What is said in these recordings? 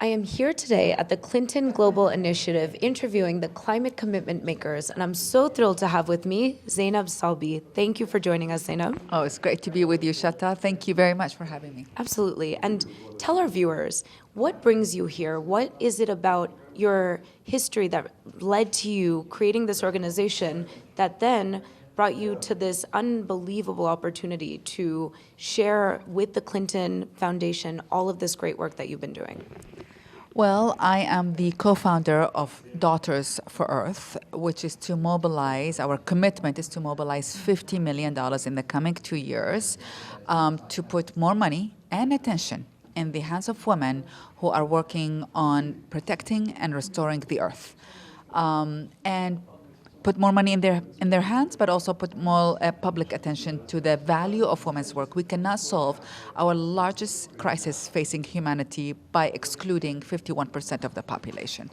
I am here today at the Clinton Global Initiative interviewing the climate commitment makers, and I'm so thrilled to have with me Zainab Salbi. Thank you for joining us, Zainab. Oh, it's great to be with you, Shata. Thank you very much for having me. Absolutely. And tell our viewers, what brings you here? What is it about your history that led to you creating this organization that then brought you to this unbelievable opportunity to share with the Clinton Foundation all of this great work that you've been doing? Well, I am the co-founder of Daughters for Earth, which is to mobilize, our commitment is to mobilize $50 million in the coming 2 years to put more money and attention in the hands of women who are working on protecting and restoring the earth. And put more money in their hands, but also put more public attention to the value of women's work. We cannot solve our largest crisis facing humanity by excluding 51% of the population.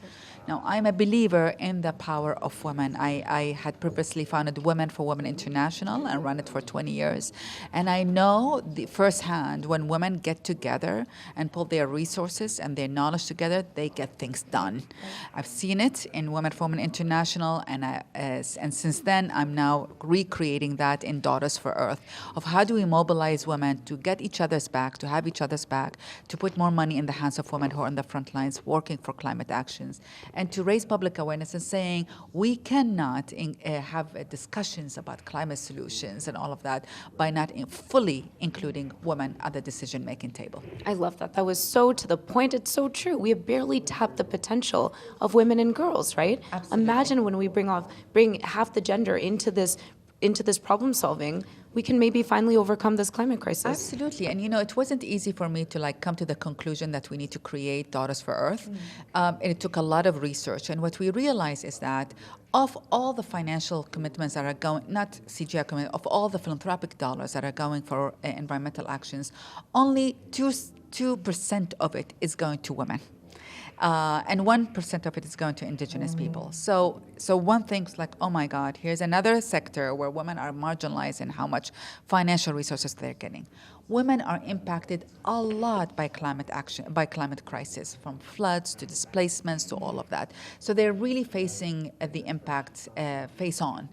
Now, I'm a believer in the power of women. I had previously founded Women for Women International and run it for 20 years. And I know firsthand when women get together and pull their resources and their knowledge together, they get things done. I've seen it in Women for Women International, and since then, I'm now recreating that in Daughters for Earth, of how do we mobilize women to get each other's back, to have each other's back, to put more money in the hands of women who are on the front lines working for climate actions, and to raise public awareness and saying we cannot have discussions about climate solutions and all of that by not fully including women at the decision-making table. I love that. That was so to the point. It's so true. We have barely tapped the potential of women and girls, right? Absolutely. Imagine when we bring half the gender into this problem solving, we can maybe finally overcome this climate crisis. Absolutely. And it wasn't easy for me to come to the conclusion that we need to create Daughters for Earth. And it took a lot of research. And what we realized is that of all the financial commitments that are going, not CGI commitments, of all the philanthropic dollars that are going for environmental actions, only 2% of it is going to women. And 1% of it is going to indigenous people. So one thinks like, oh my God, here's another sector where women are marginalized in how much financial resources they're getting. Women are impacted a lot by climate action, by climate crisis, from floods to displacements to all of that. So they're really facing the impact face on.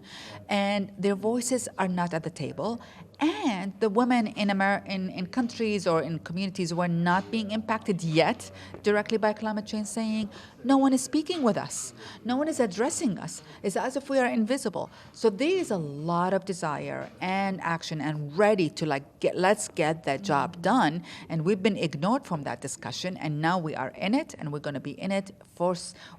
And their voices are not at the table. And the women in countries or in communities who are not being impacted yet directly by climate change saying, no one is speaking with us. No one is addressing us. It's as if we are invisible. So there is a lot of desire and action and ready to let's get that job done. And we've been ignored from that discussion. And now we are in it, and we're going to be in it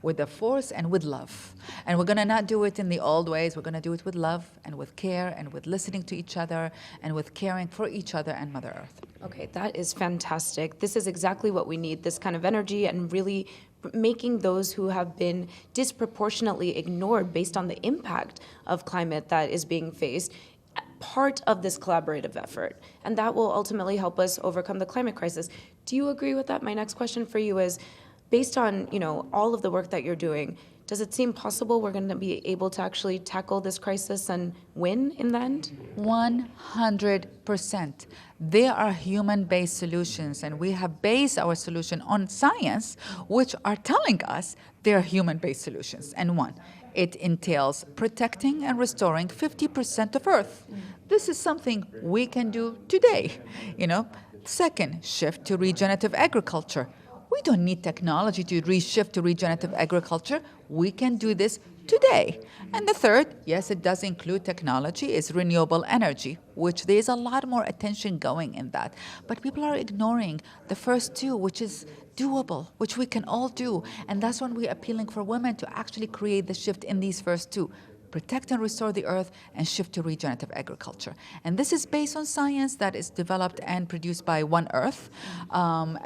with the force and with love. And we're going to not do it in the old ways. We're going to do it with love and with care and with listening to each other and with caring for each other and Mother Earth. Okay, that is fantastic. This is exactly what we need, this kind of energy and really making those who have been disproportionately ignored based on the impact of climate that is being faced part of this collaborative effort. And that will ultimately help us overcome the climate crisis. Do you agree with that? My next question for you is, based on all of the work that you're doing, does it seem possible we're going to be able to actually tackle this crisis and win in the end? 100%. There are human-based solutions, and we have based our solution on science, which are telling us they are human-based solutions. And one, it entails protecting and restoring 50% of Earth. This is something we can do today. Second, shift to regenerative agriculture. We don't need technology to reshift to regenerative agriculture. We can do this today. And the third, yes, it does include technology, is renewable energy, which there's a lot more attention going in that. But people are ignoring the first two, which is doable, which we can all do. And that's when we're appealing for women to actually create the shift in these first two. Protect and restore the earth, and shift to regenerative agriculture. And this is based on science that is developed and produced by One Earth, an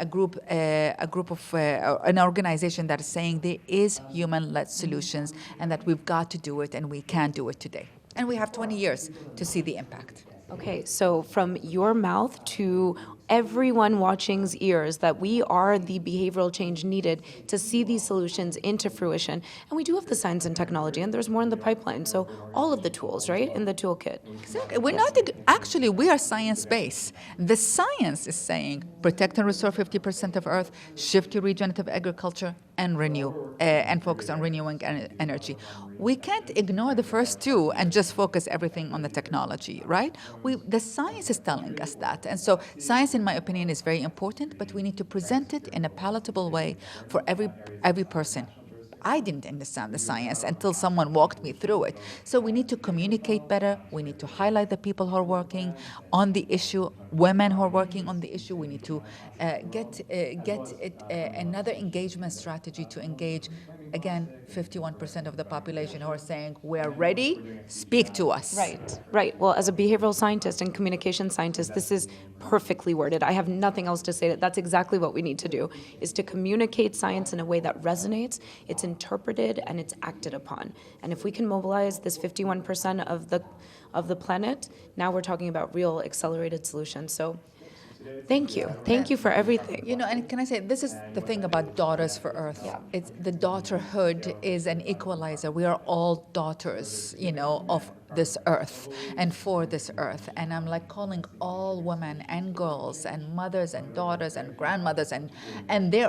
organization that is saying there is human-led solutions and that we've got to do it and we can do it today. And we have 20 years to see the impact. Okay, so from your mouth to everyone watching's ears that we are the behavioral change needed to see these solutions into fruition. And we do have the science and technology, and there's more in the pipeline. So all of the tools, right, in the toolkit. Exactly. We're not actually, we are science-based. The science is saying protect and restore 50% of Earth, shift to regenerative agriculture, and renew and focus on renewing energy. We can't ignore the first two and just focus everything on the technology, right? The science is telling us that. And so science, in my opinion, is very important, but we need to present it in a palatable way for every person. I didn't understand the science until someone walked me through it. So we need to communicate better. We need to highlight the people who are working on the issue, women who are working on the issue. We need to get another engagement strategy to engage, again, 51% of the population who are saying, we're ready, speak to us. Right. Well, as a behavioral scientist and communication scientist, this is perfectly worded. I have nothing else to say. That's exactly what we need to do, is to communicate science in a way that resonates, it's interpreted, and it's acted upon. And if we can mobilize this 51% of the planet, now we're talking about real accelerated solutions. So thank you. Thank you for everything. You know, and can I say, this is the thing about Daughters for Earth. Yeah. It's the daughterhood is an equalizer. We are all daughters, you know, of this earth and for this earth. And I'm like calling all women and girls and mothers and daughters and grandmothers and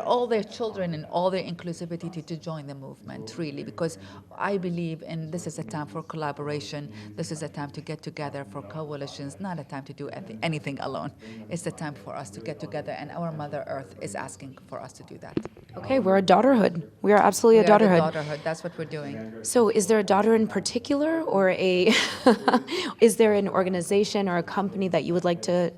all their children and all their inclusivity to join the movement, really, because I believe in this is a time for collaboration. This is a time to get together for coalitions, not a time to do anything alone. It's the time for us to get together, and our Mother Earth is asking for us to do that. Okay, we're a daughterhood. We are absolutely a daughterhood. We are the daughterhood. That's what we're doing. So is there a daughter in particular, or is there an organization or a company that you would like to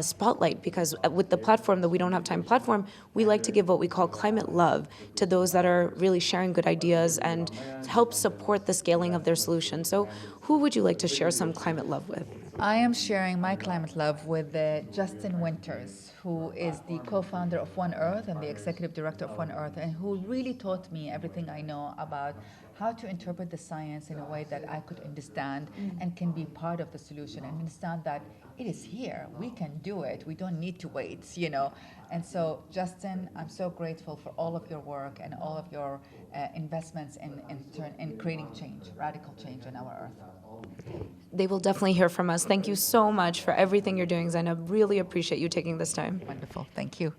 spotlight? Because with the platform, the We Don't Have Time platform, we like to give what we call climate love to those that are really sharing good ideas and help support the scaling of their solutions. So who would you like to share some climate love with? I am sharing my climate love with Justin Winters, who is the co-founder of One Earth and the executive director of One Earth, and who really taught me everything I know about how to interpret the science in a way that I could understand and can be part of the solution and understand that it is here. We can do it. We don't need to wait, you know. And so, Justin, I'm so grateful for all of your work and all of your investments in creating change, radical change on our Earth. They will definitely hear from us. Thank you so much for everything you're doing, Zainab. Really appreciate you taking this time. Wonderful. Thank you.